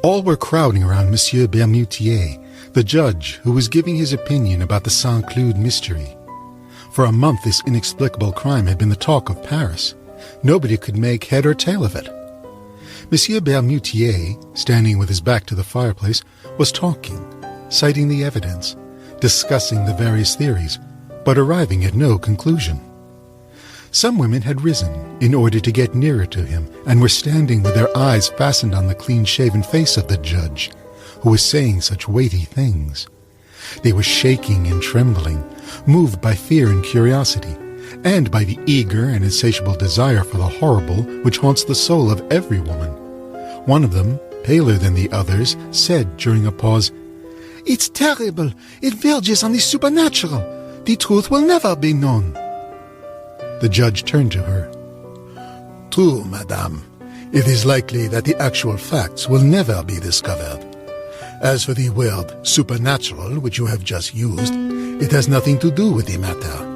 All were crowding around Monsieur Bermutier, the judge who was giving his opinion about the Saint-Cloud mystery. For a month this inexplicable crime had been the talk of Paris. Nobody could make head or tail of it. Monsieur Bermutier, standing with his back to the fireplace, was talking, citing the evidence, discussing the various theories, but arriving at no conclusion. Some women had risen in order to get nearer to him and were standing with their eyes fastened on the clean-shaven face of the judge, who was saying such weighty things. They were shaking and trembling, moved by fear and curiosity, and by the eager and insatiable desire for the horrible which haunts the soul of every woman. One of them, paler than the others, said during a pause, "It's terrible. It verges on the supernatural. The truth will never be known." The judge turned to her. "True, madame. It is likely that the actual facts will never be discovered. As for the word supernatural, which you have just used, it has nothing to do with the matter.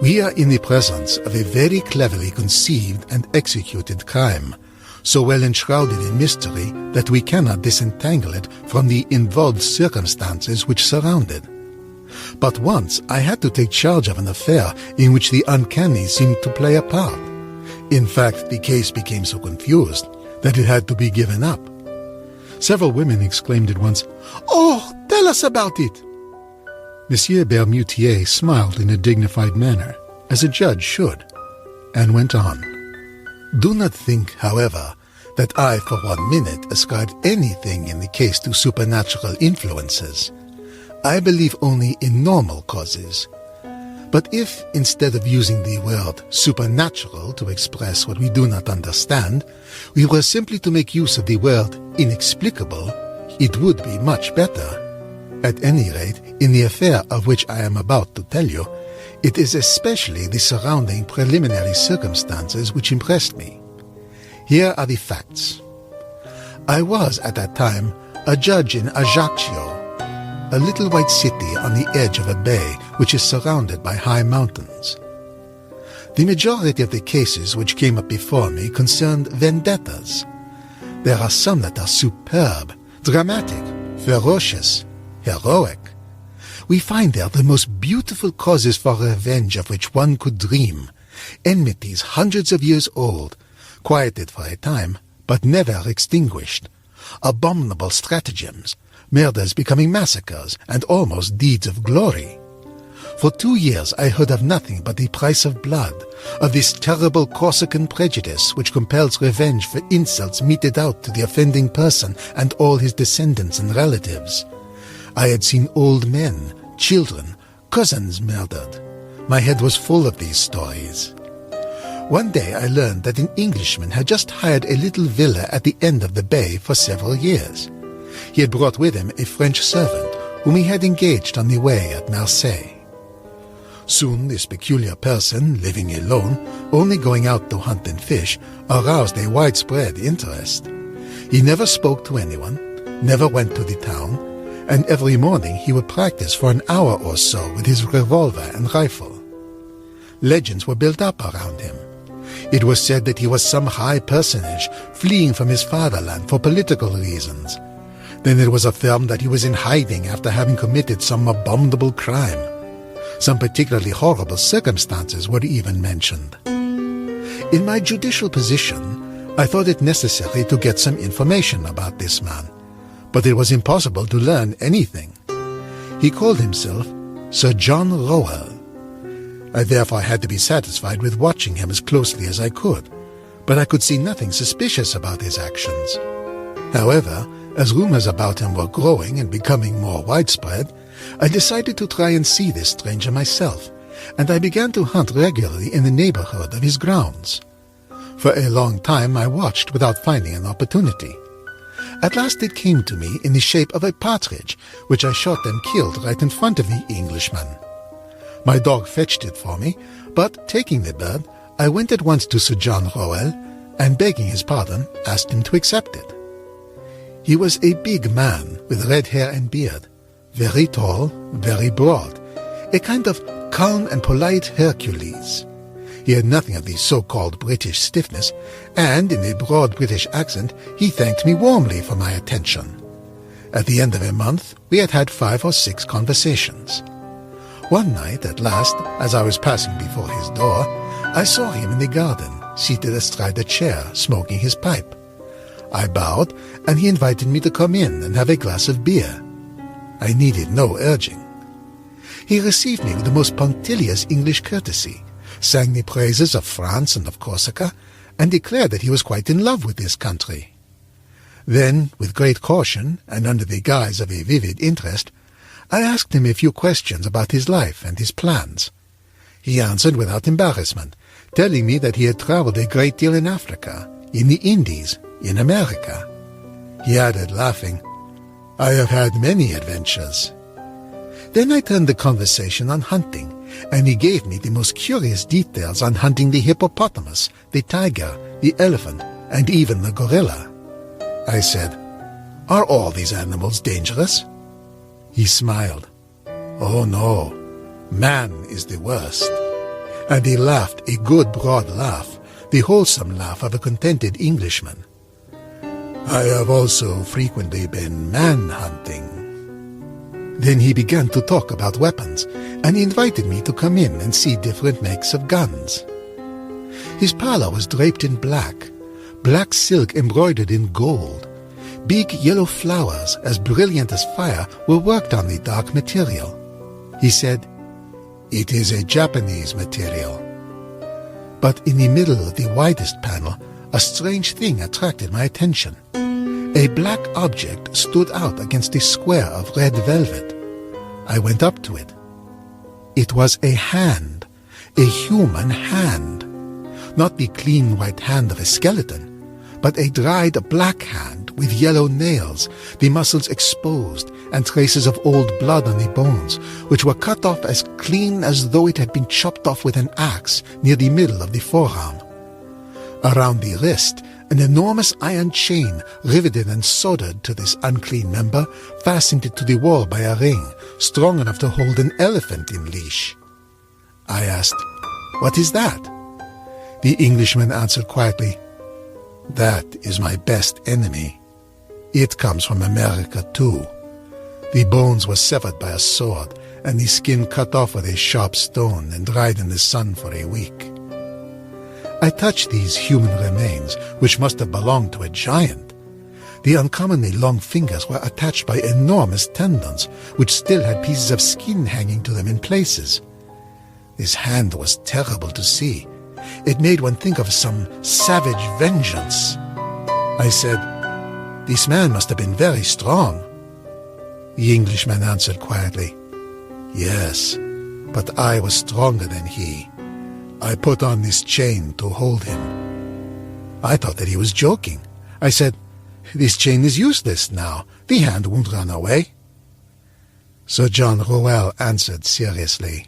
We are in the presence of a very cleverly conceived and executed crime, so well enshrouded in mystery that we cannot disentangle it from the involved circumstances which surround it. But once I had to take charge of an affair in which the uncanny seemed to play a part. In fact, the case became so confused that it had to be given up." Several women exclaimed at once, "Oh, tell us about it!" Monsieur Bermutier smiled in a dignified manner, as a judge should, and went on. "Do not think, however, that I for 1 minute ascribed anything in the case to supernatural influences. I believe only in normal causes. But if, instead of using the word supernatural to express what we do not understand, we were simply to make use of the word inexplicable, it would be much better. At any rate, in the affair of which I am about to tell you, it is especially the surrounding preliminary circumstances which impressed me. Here are the facts. I was, at that time, a judge in Ajaccio, a little white city on the edge of a bay which is surrounded by high mountains. The majority of the cases which came up before me concerned vendettas. There are some that are superb, dramatic, ferocious, heroic. We find there the most beautiful causes for revenge of which one could dream, enmities hundreds of years old, quieted for a time, but never extinguished, abominable stratagems, murders becoming massacres, and almost deeds of glory. For 2 years I heard of nothing but the price of blood, of this terrible Corsican prejudice which compels revenge for insults meted out to the offending person and all his descendants and relatives. I had seen old men, children, cousins murdered. My head was full of these stories. One day I learned that an Englishman had just hired a little villa at the end of the bay for several years. He had brought with him a French servant whom he had engaged on the way at Marseille. Soon this peculiar person, living alone, only going out to hunt and fish, aroused a widespread interest. He never spoke to anyone, never went to the town, and every morning he would practice for an hour or so with his revolver and rifle. Legends were built up around him. It was said that he was some high personage fleeing from his fatherland for political reasons. Then it was affirmed that he was in hiding after having committed some abominable crime. Some particularly horrible circumstances were even mentioned. In my judicial position, I thought it necessary to get some information about this man, but it was impossible to learn anything. He called himself Sir John Rowell. I therefore had to be satisfied with watching him as closely as I could, but I could see nothing suspicious about his actions. However, as rumors about him were growing and becoming more widespread, I decided to try and see this stranger myself, and I began to hunt regularly in the neighborhood of his grounds. For a long time I watched without finding an opportunity. At last it came to me in the shape of a partridge, which I shot and killed right in front of the Englishman. My dog fetched it for me, but taking the bird, I went at once to Sir John Rowell, and begging his pardon, asked him to accept it. He was a big man with red hair and beard, very tall, very broad, a kind of calm and polite Hercules. He had nothing of the so-called British stiffness, and in a broad British accent he thanked me warmly for my attention. At the end of a month we had had 5 or 6 conversations. One night, at last, as I was passing before his door, I saw him in the garden, seated astride a chair, smoking his pipe. I bowed, and he invited me to come in and have a glass of beer. I needed no urging. He received me with the most punctilious English courtesy, sang the praises of France and of Corsica, and declared that he was quite in love with this country. Then, with great caution, and under the guise of a vivid interest, I asked him a few questions about his life and his plans. He answered without embarrassment, telling me that he had traveled a great deal in Africa, in the Indies, in America. He added, laughing, "I have had many adventures." Then I turned the conversation on hunting, and he gave me the most curious details on hunting the hippopotamus, the tiger, the elephant, and even the gorilla. I said, "Are all these animals dangerous?" He smiled. "Oh no, man is the worst." And he laughed a good broad laugh, the wholesome laugh of a contented Englishman. "I have also frequently been man-hunting." Then he began to talk about weapons, and he invited me to come in and see different makes of guns. His parlor was draped in black silk embroidered in gold. Big yellow flowers, as brilliant as fire, were worked on the dark material. He said, "It is a Japanese material." But in the middle of the widest panel, a strange thing attracted my attention. A black object stood out against a square of red velvet. I went up to it. It was a hand, a human hand. Not the clean white hand of a skeleton, but a dried black hand with yellow nails, the muscles exposed, and traces of old blood on the bones, which were cut off as clean as though it had been chopped off with an axe near the middle of the forearm. Around the wrist, an enormous iron chain, riveted and soldered to this unclean member, fastened it to the wall by a ring, strong enough to hold an elephant in leash. I asked, "What is that?" The Englishman answered quietly, "That is my best enemy. It comes from America too. The bones were severed by a sword, and the skin cut off with a sharp stone and dried in the sun for a week." I touched these human remains, which must have belonged to a giant. The uncommonly long fingers were attached by enormous tendons, which still had pieces of skin hanging to them in places. This hand was terrible to see. It made one think of some savage vengeance. I said, "This man must have been very strong." The Englishman answered quietly, "Yes, but I was stronger than he. I put on this chain to hold him." I thought that he was joking. I said, "This chain is useless now. The hand won't run away." Sir John Rowell answered seriously,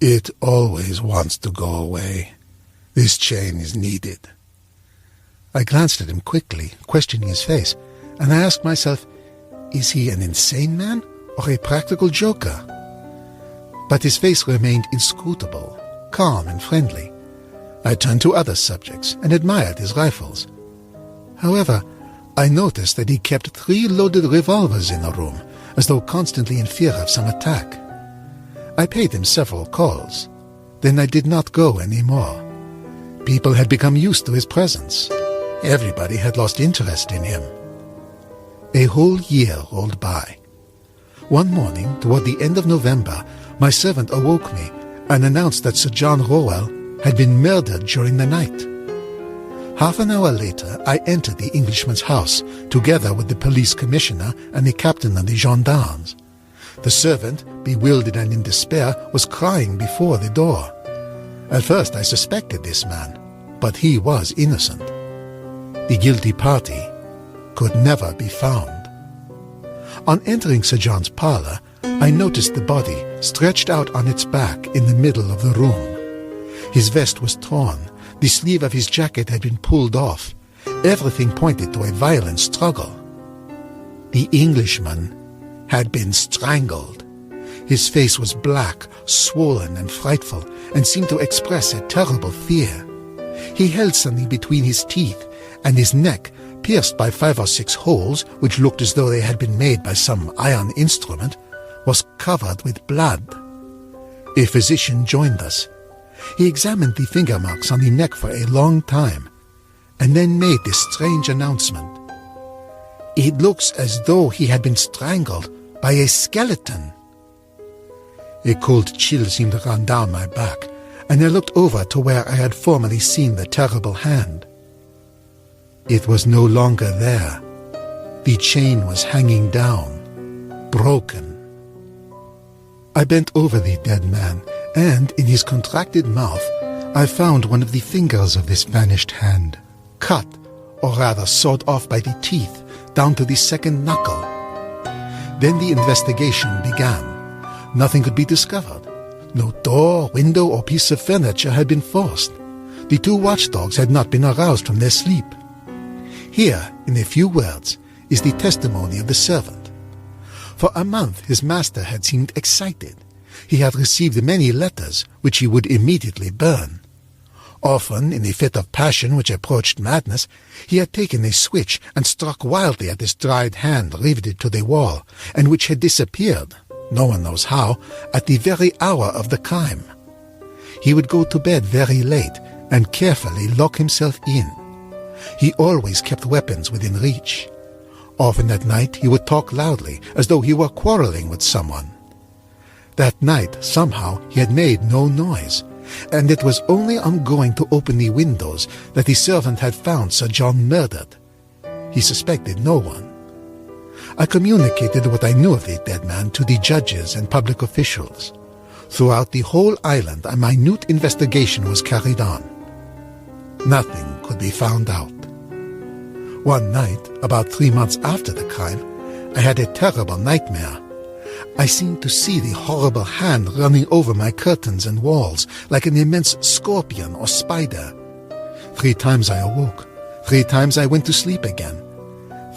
"It always wants to go away. This chain is needed." I glanced at him quickly, questioning his face, and I asked myself, is he an insane man or a practical joker? But his face remained inscrutable, calm and friendly. I turned to other subjects and admired his rifles. However, I noticed that he kept 3 loaded revolvers in the room, as though constantly in fear of some attack. I paid him several calls. Then I did not go any more. People had become used to his presence. Everybody had lost interest in him. A whole year rolled by. One morning, toward the end of November, my servant awoke me and announced that Sir John Rowell had been murdered during the night. Half an hour later, I entered the Englishman's house, together with the police commissioner and the captain of the gendarmes. The servant, bewildered and in despair, was crying before the door. At first I suspected this man, but he was innocent. The guilty party could never be found. On entering Sir John's parlour, I noticed the body stretched out on its back in the middle of the room. His vest was torn, the sleeve of his jacket had been pulled off. Everything pointed to a violent struggle. The Englishman had been strangled. His face was black, swollen and frightful, and seemed to express a terrible fear. He held something between his teeth, and his neck, pierced by 5 or 6 holes, which looked as though they had been made by some iron instrument, was covered with blood. A physician joined us. He examined the finger marks on the neck for a long time, and then made this strange announcement. "It looks as though he had been strangled by a skeleton." A cold chill seemed to run down my back, and I looked over to where I had formerly seen the terrible hand. It was no longer there. The chain was hanging down, broken. I bent over the dead man, and in his contracted mouth I found one of the fingers of this vanished hand, cut, or rather sawed off by the teeth, down to the second knuckle. Then the investigation began. Nothing could be discovered. No door, window, or piece of furniture had been forced. The 2 watchdogs had not been aroused from their sleep. Here, in a few words, is the testimony of the servant. For a month his master had seemed excited. He had received many letters, which he would immediately burn. Often, in a fit of passion which approached madness, he had taken a switch and struck wildly at this dried hand riveted to the wall, and which had disappeared, no one knows how, at the very hour of the crime. He would go to bed very late and carefully lock himself in. He always kept weapons within reach. Often at night he would talk loudly, as though he were quarreling with someone. That night, somehow, he had made no noise, and it was only on going to open the windows that the servant had found Sir John murdered. He suspected no one. I communicated what I knew of the dead man to the judges and public officials. Throughout the whole island, a minute investigation was carried on. Nothing could be found out. One night, about 3 months after the crime, I had a terrible nightmare. I seemed to see the horrible hand running over my curtains and walls like an immense scorpion or spider. 3 times I awoke. 3 times I went to sleep again.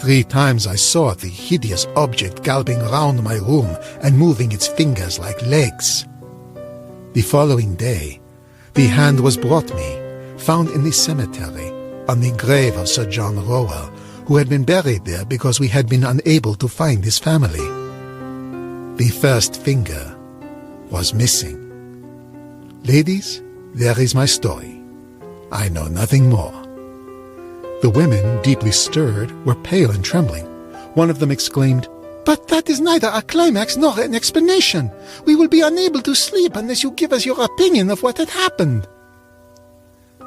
3 times I saw the hideous object galloping round my room and moving its fingers like legs. The following day, the hand was brought me, found in the cemetery, on the grave of Sir John Rowell, who had been buried there because we had been unable to find his family. The first finger was missing. Ladies, there is my story. I know nothing more. The women, deeply stirred, were pale and trembling. One of them exclaimed, "But that is neither a climax nor an explanation. We will be unable to sleep unless you give us your opinion of what had happened."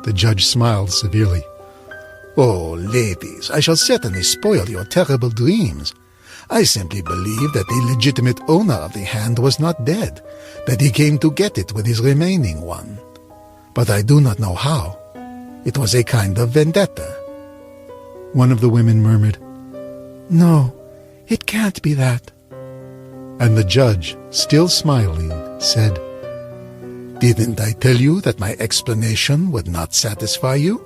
The judge smiled severely. "Oh, ladies, I shall certainly spoil your terrible dreams. I simply believe that the legitimate owner of the hand was not dead, that he came to get it with his remaining one. But I do not know how. It was a kind of vendetta." One of the women murmured, "No, it can't be that." And the judge, still smiling, said, "Didn't I tell you that my explanation would not satisfy you?